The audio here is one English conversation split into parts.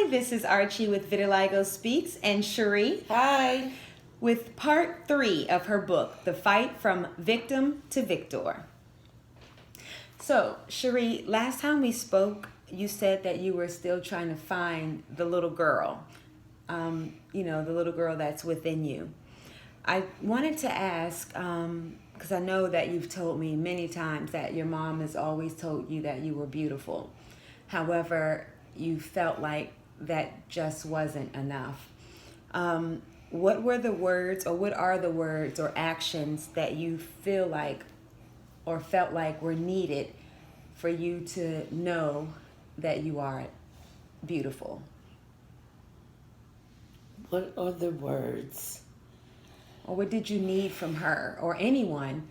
Hi, this is Archie with Vitiligo Speaks and Cherie Hi. with part 3 of her book, The Fight from Victim to Victor. So, Cherie, last time we spoke, you said that you were still trying to find the little girl, the little girl that's within you. I wanted to ask, because I know that you've told me many times that your mom has always told you that you were beautiful. However, you felt like that just wasn't enough. What were the words, or what are the words or actions that you feel like or felt like were needed for you to know that you are beautiful? What are the words? Or what did you need from her or anyone,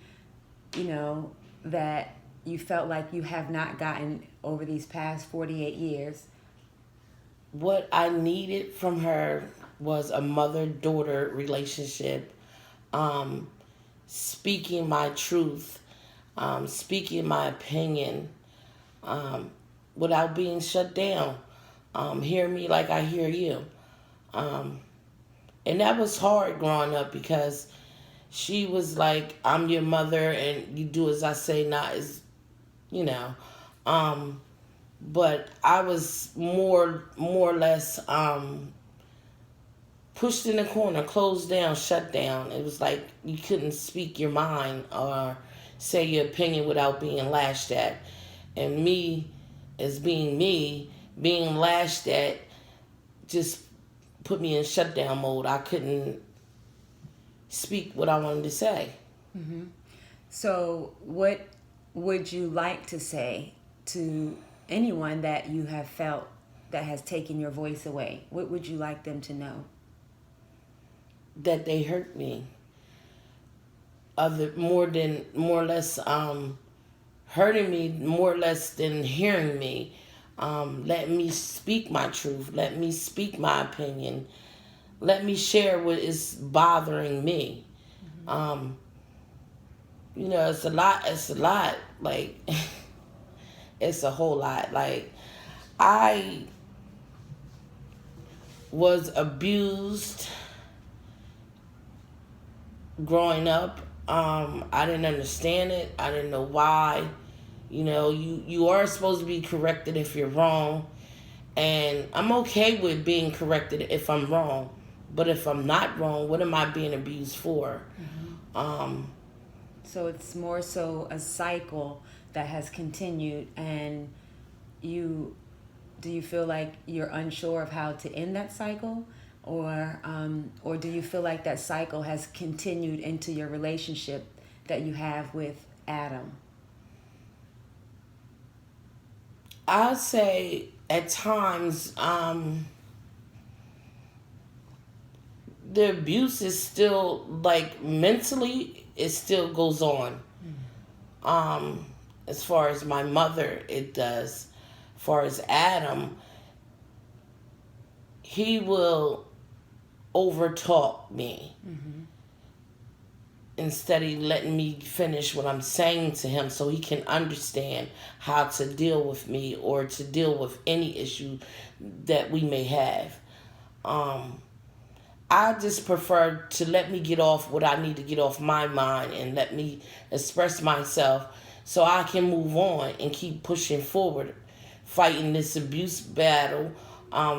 that you felt like you have not gotten over these past 48 years? What I needed from her was a mother-daughter relationship, speaking my truth, speaking my opinion, without being shut down. Hear me like I hear you. And that was hard growing up because she was like, I'm your mother and you do as I say, not as, you know. But I was more or less pushed in the corner, closed down, shut down. It was like you couldn't speak your mind or say your opinion without being lashed at. And me, as being me, being lashed at just put me in shutdown mode. I couldn't speak what I wanted to say. Mm-hmm. So, what would you like to say to anyone that you have felt that has taken your voice away? What would you like them to know? That they hurt me. More or less hurting me, more or less than hearing me. Let me speak my truth. Let me speak my opinion. Let me share what is bothering me. Mm-hmm. It's a lot. It's a lot. Like, it's a whole lot. Like, I was abused growing up. I didn't understand it. I didn't know why. You are supposed to be corrected if you're wrong. And I'm okay with being corrected if I'm wrong. But if I'm not wrong, what am I being abused for? Mm-hmm. So it's more so a cycle that has continued, and do you feel like you're unsure of how to end that cycle, or do you feel like that cycle has continued into your relationship that you have with Adam? I'd say at times the abuse is still, like, mentally, it still goes on. As far as my mother, it does. As far as Adam, he will overtalk me. Mm-hmm. Instead of letting me finish what I'm saying to him so he can understand how to deal with me or to deal with any issue that we may have. I just prefer to let me get off what I need to get off my mind and let me express myself so I can move on and keep pushing forward, fighting this abuse battle,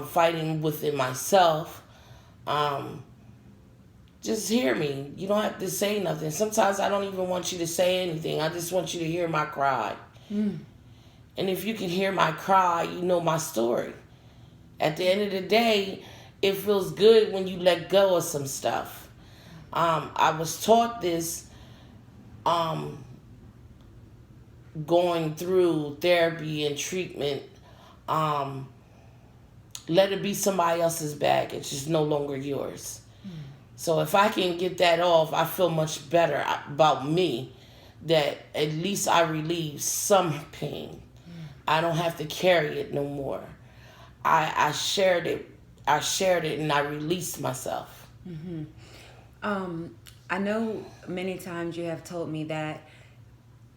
fighting within myself. Just hear me. You don't have to say nothing. Sometimes I don't even want you to say anything. I just want you to hear my cry. Mm. And if you can hear my cry, you know my story. At the end of the day, it feels good when you let go of some stuff. I was taught this going through therapy and treatment. Let it be somebody else's bag. It's just no longer yours. So if I can get that off, I feel much better about me, that at least I relieve some pain. I don't have to carry it no more. I shared it and I released myself. Mm-hmm. I know many times you have told me that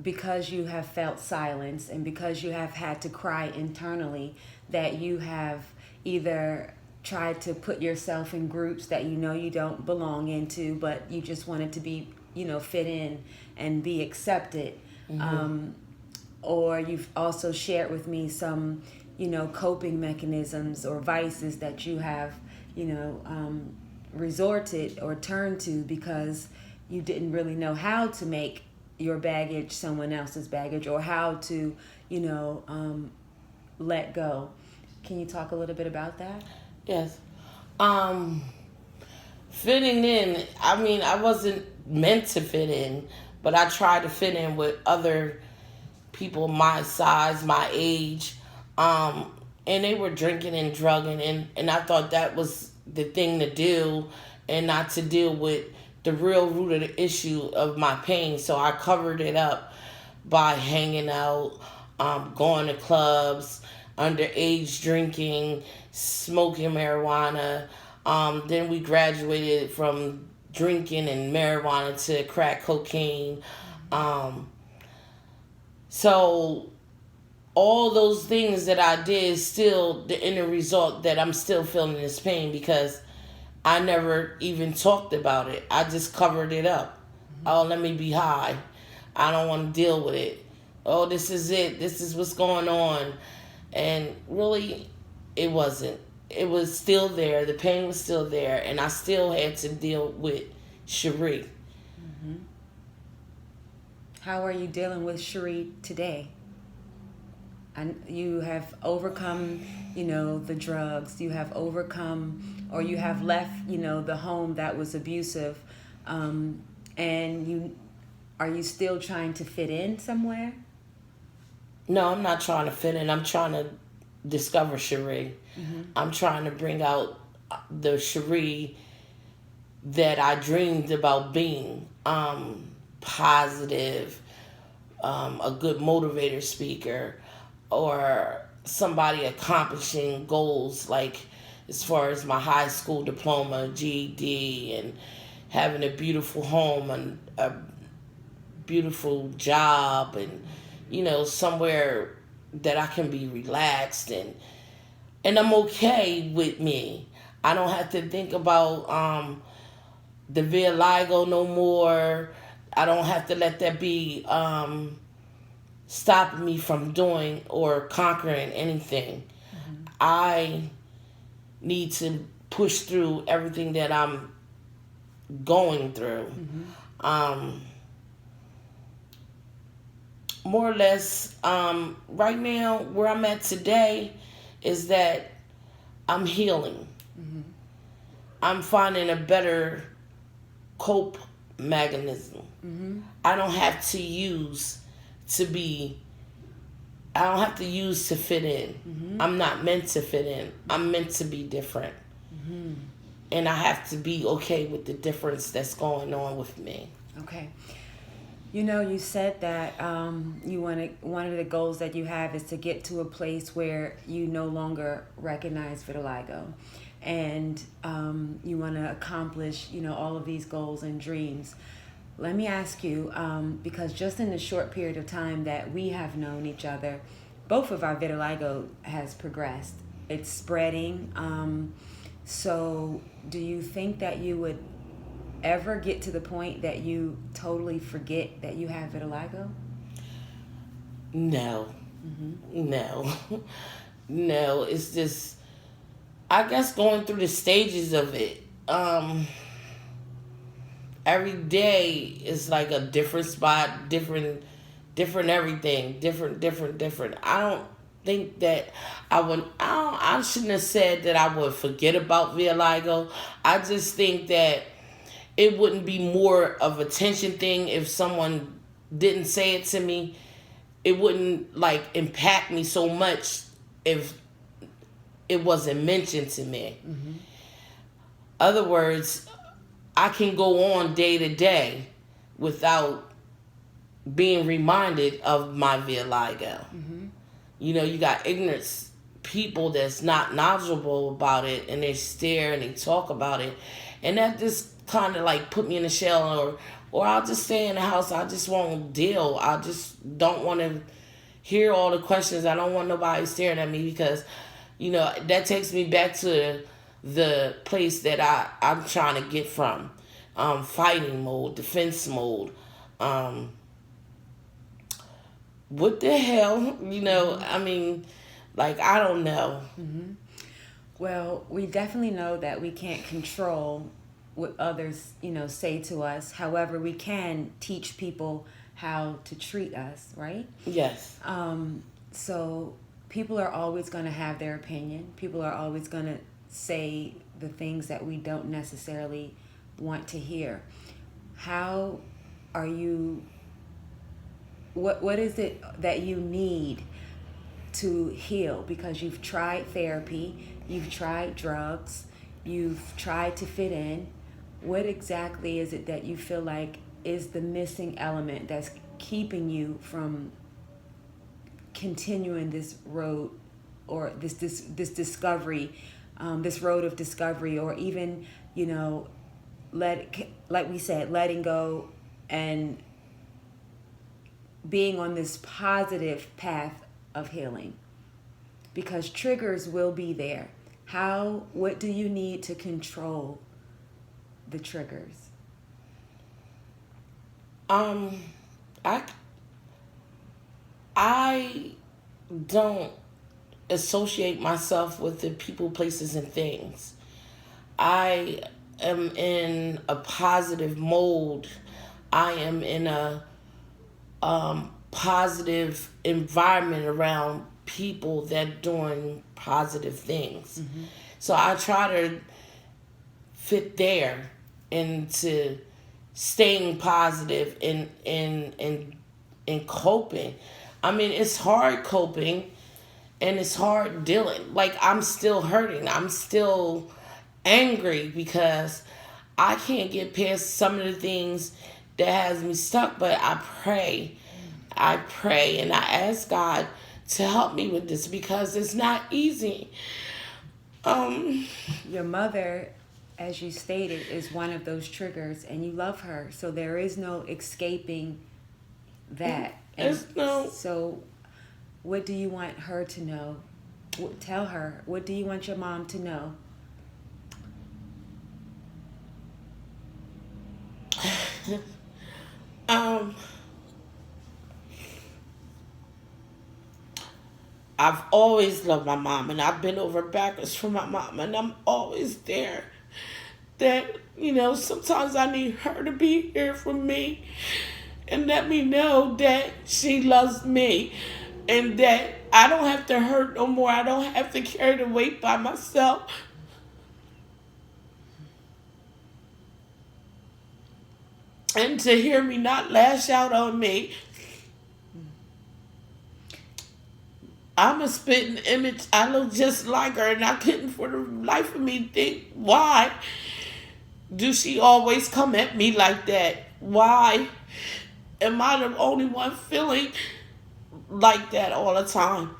because you have felt silence and because you have had to cry internally, that you have either tried to put yourself in groups that you know you don't belong into, but you just wanted to be, fit in and be accepted. Or you've also shared with me some, coping mechanisms or vices that you have, resorted or turned to because you didn't really know how to make your baggage someone else's baggage, or how to, let go. Can you talk a little bit about that? Yes. Fitting in, I mean, I wasn't meant to fit in, but I tried to fit in with other people my size, my age, and they were drinking and drugging, and I thought that was the thing to do, and not to deal with the real root of the issue of my pain. So I covered it up by hanging out, going to clubs, underage drinking, smoking marijuana. Then we graduated from drinking and marijuana to crack cocaine. So all those things that I did, still the end result that I'm still feeling this pain because I never even talked about it. I just covered it up. Oh, let me be high. I don't want to deal with it. Oh, this is it. This is what's going on. And really, it wasn't. It was still there. The pain was still there. And I still had to deal with Cherie. How are you dealing with Cherie today? And you have overcome, the drugs. You have overcome, or you have left, the home that was abusive. And are you still trying to fit in somewhere? No, I'm not trying to fit in. I'm trying to discover Cherie. I'm trying to bring out the Cherie that I dreamed about being. Positive, a good motivator speaker, or somebody accomplishing goals, like as far as my high school diploma, GED, and having a beautiful home and a beautiful job, and somewhere that I can be relaxed, and I'm okay with me. I don't have to think about the vitiligo no more. I don't have to let that be stopping me from doing or conquering anything. I need to push through everything that I'm going through. More or less, right now, where I'm at today is that I'm healing. I'm finding a better cope mechanism. I don't have to use to fit in. I'm not meant to fit in. I'm meant to be different. And I have to be okay with the difference that's going on with me. Okay. You said that one of the goals that you have is to get to a place where you no longer recognize vitiligo. And you want to accomplish, all of these goals and dreams. Let me ask you, because just in the short period of time that we have known each other, both of our vitiligo has progressed. It's spreading. So do you think that you would ever get to the point that you totally forget that you have vitiligo? No. No, it's just, I guess, going through the stages of it. Every day is like a different spot, different everything, different. I don't think that I shouldn't have said that I would forget about vitiligo. I just think that it wouldn't be more of a tension thing if someone didn't say it to me. It wouldn't impact me so much if it wasn't mentioned to me. Other words, I can go on day to day without being reminded of my vitiligo. You got ignorant people that's not knowledgeable about it, and they stare and they talk about it, and that just kind of put me in a shell, or I'll just stay in the house. I just won't deal. I just don't want to hear all the questions. I don't want nobody staring at me because That takes me back to the place that I'm trying to get from. Fighting mode, defense mode. What the hell? I mean, like, I don't know. Well, we definitely know that we can't control what others, say to us. However, we can teach people how to treat us, right? Yes. So people are always going to have their opinion. People are always going to say the things that we don't necessarily want to hear. How are you, what is it that you need to heal? Because you've tried therapy, you've tried drugs, you've tried to fit in. What exactly is it that you feel like is the missing element that's keeping you from continuing this road, or this discovery, this road of discovery, or even, like we said, letting go and being on this positive path of healing? Because triggers will be there. What do you need to control the triggers? I don't associate myself with the people, places, and things. I am in a positive mode. I am in a positive environment around people that doing positive things. So I try to fit there into staying positive and coping. I mean, it's hard coping and it's hard dealing. Like, I'm still hurting. I'm still angry because I can't get past some of the things that has me stuck. But I pray and I ask God to help me with this because it's not easy. Your mother, as you stated, is one of those triggers, and you love her, so there is no escaping that. So what do you want her to know? Tell her, what do you want your mom to know? I've always loved my mom, and I've been over backwards for my mom, and I'm always there. That, sometimes I need her to be here for me and let me know that she loves me and that I don't have to hurt no more. I don't have to carry the weight by myself. And to hear me not lash out on me. I'm a spitting image. I look just like her, and I couldn't for the life of me think, why do she always come at me like that? Why am I the only one feeling like that all the time?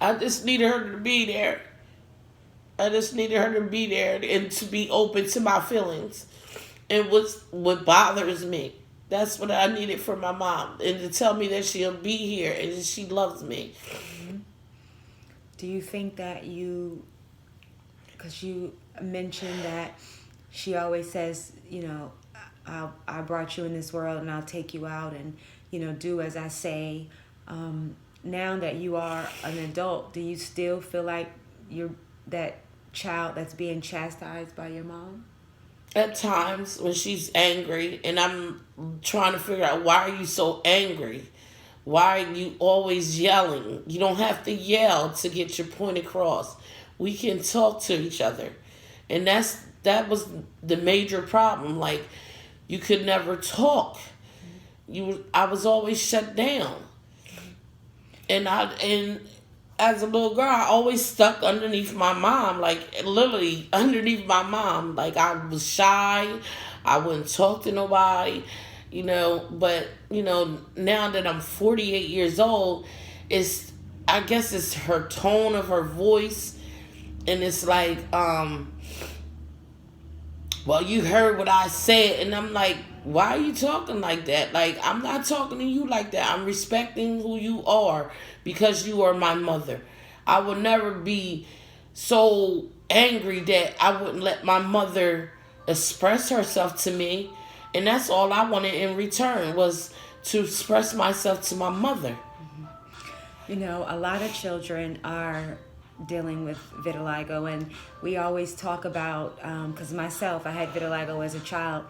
I just needed her to be there. I just needed her to be there and to be open to my feelings and what bothers me. That's what I needed from my mom, and to tell me that she'll be here and that she loves me. Do you think that because you mentioned that she always says, I brought you in this world and I'll take you out and, do as I say. Now that you are an adult, do you still feel like you're that child that's being chastised by your mom? At times when she's angry and I'm trying to figure out, why are you so angry? Why are you always yelling? You don't have to yell to get your point across. We can talk to each other. And that was the major problem. Like, you could never talk. I was always shut down. And as a little girl, I always stuck underneath my mom, like literally underneath my mom. Like, I was shy. I wouldn't talk to nobody, but, now that I'm 48 years old, I guess it's her tone of her voice. And it's like, well, you heard what I said. And I'm like, why are you talking like that? Like, I'm not talking to you like that. I'm respecting who you are because you are my mother. I would never be so angry that I wouldn't let my mother express herself to me. And that's all I wanted in return, was to express myself to my mother. You know, a lot of children are dealing with vitiligo, and we always talk about, because myself, I had vitiligo as a child,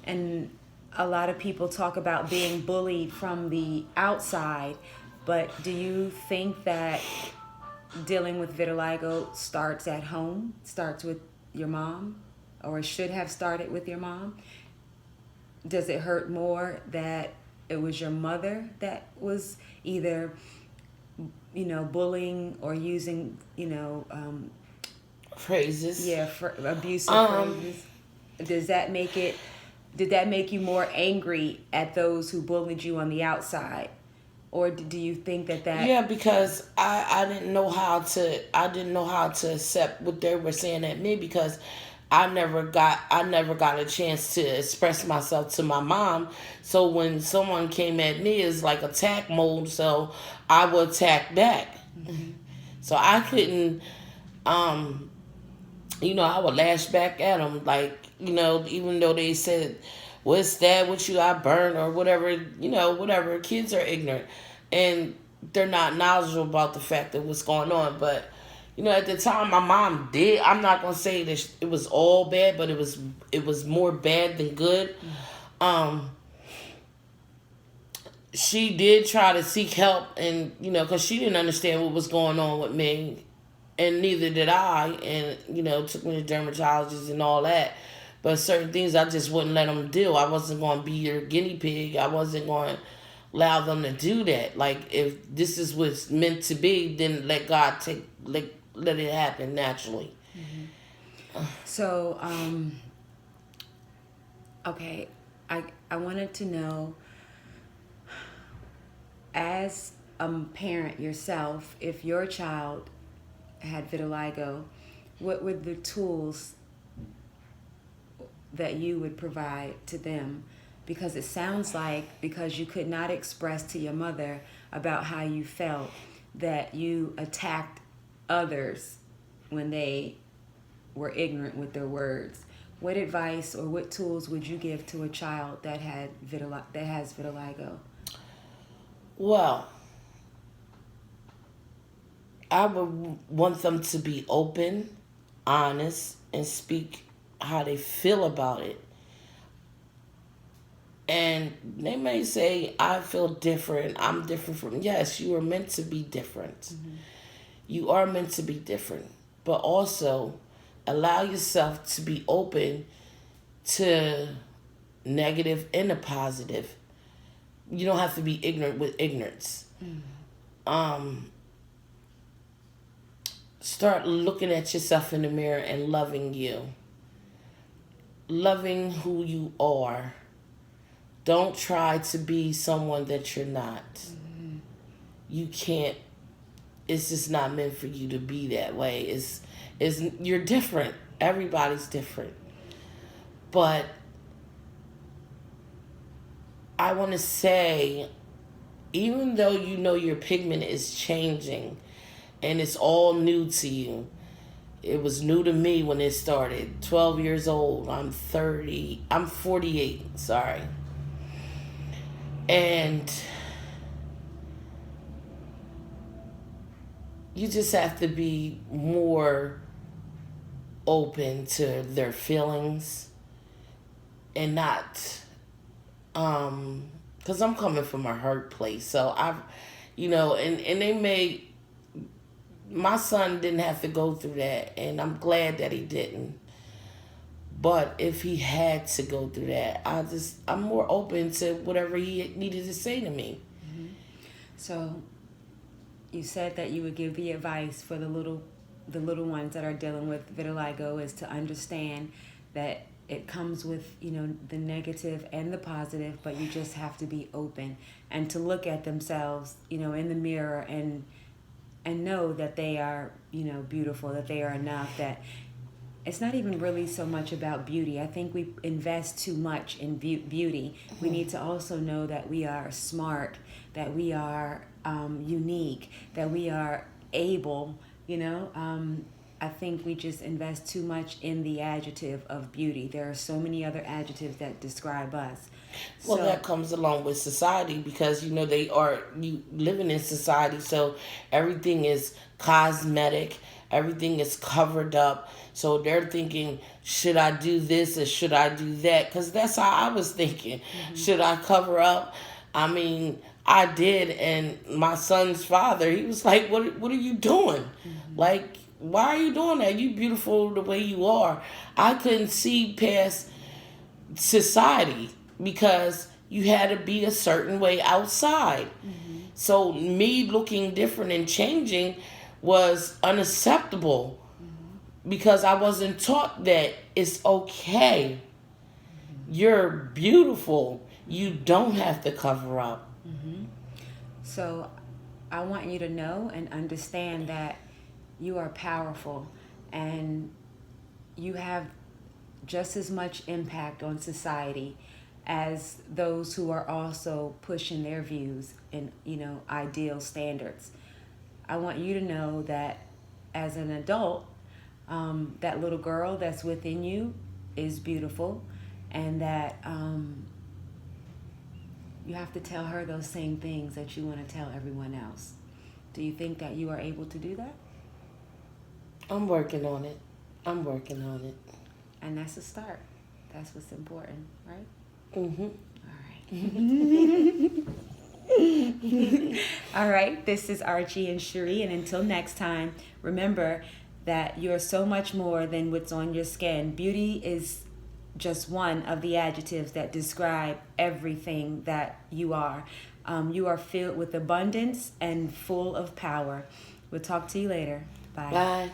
and a lot of people talk about being bullied from the outside. But do you think that dealing with vitiligo starts at home, starts with your mom, or it should have started with your mom? Does it hurt more that it was your mother that was either, you know, bullying or using, you know, Phrases. yeah, abusive phrases? Does that make it? Did that make you more angry at those who bullied you on the outside, or do you think that Yeah, because I didn't know how to accept what they were saying at me, because I never got a chance to express myself to my mom. So when someone came at me, it's like attack mode, so I would attack back. Mm-hmm. So I couldn't, I would lash back at them, like, even though they said, what's that, what you got burned or whatever, whatever. Kids are ignorant and they're not knowledgeable about the fact of what's going on. But, at the time my mom did, I'm not going to say that it was all bad, but it was more bad than good. She did try to seek help, and, because she didn't understand what was going on with me, and neither did I, and, took me to dermatologists and all that. But certain things I just wouldn't let them do. I wasn't going to be your guinea pig. I wasn't going to allow them to do that. Like, if this is what's meant to be, then let God let it happen naturally. Mm-hmm. So, okay, I wanted to know, as a parent yourself, if your child had vitiligo, what were the tools that you would provide to them? Because it sounds like, because you could not express to your mother about how you felt, that you attacked others when they were ignorant with their words. What advice or what tools would you give to a child that has vitiligo? Well, I would want them to be open, honest, and speak how they feel about it. And they may say, I feel different. I'm different from... Yes, you are meant to be different. Mm-hmm. You are meant to be different. But also, allow yourself to be open to negative and the positive. You don't have to be ignorant with ignorance. Mm-hmm. Start looking at yourself in the mirror and loving you. Loving who you are. Don't try to be someone that you're not. Mm-hmm. You can't. It's just not meant for you to be that way. You're different. Everybody's different. But I want to say, even though your pigment is changing and it's all new to you, it was new to me when it started. 12 years old. I'm 48, sorry. And you just have to be more open to their feelings and not, because I'm coming from a hurt place. So and they may, my son didn't have to go through that, and I'm glad that he didn't. But if he had to go through that, I'm more open to whatever he needed to say to me. Mm-hmm. So you said that you would give the advice for the little ones that are dealing with vitiligo, is to understand that it comes with, the negative and the positive, but you just have to be open and to look at themselves, in the mirror and know that they are, beautiful, that they are enough, that it's not even really so much about beauty. I think we invest too much in beauty. Mm-hmm. We need to also know that we are smart, that we are unique, that we are able, you know. I think we just invest too much in the adjective of beauty. There are so many other adjectives that describe us. Well, So, that comes along with society because you know they are you living in society, so everything is cosmetic, everything is covered up. So they're thinking, should I do this or should I do that? Because that's how I was thinking. Should I cover up? I mean, I did, and my son's father, he was like, "What are you doing? Like, why are you doing that? You beautiful the way you are." I couldn't see past society because you had to be a certain way outside. So me looking different and changing was unacceptable because I wasn't taught that it's okay. You're beautiful. You don't have to cover up. so I want you to know and understand that you are powerful, and you have just as much impact on society as those who are also pushing their views and, you know, ideal standards. I want you to know that as an adult, that little girl that's within you is beautiful, and that you have to tell her those same things that you want to tell everyone else. Do you think that you are able to do that? I'm working on it. I'm working on it. And that's a start. That's what's important, right? Mhm. All right. All right. This is Archie and Cherie. And until next time, remember that you're so much more than what's on your skin. Beauty is just one of the adjectives that describe everything that you are. You are filled with abundance and full of power. We'll talk to you later. Bye. Bye.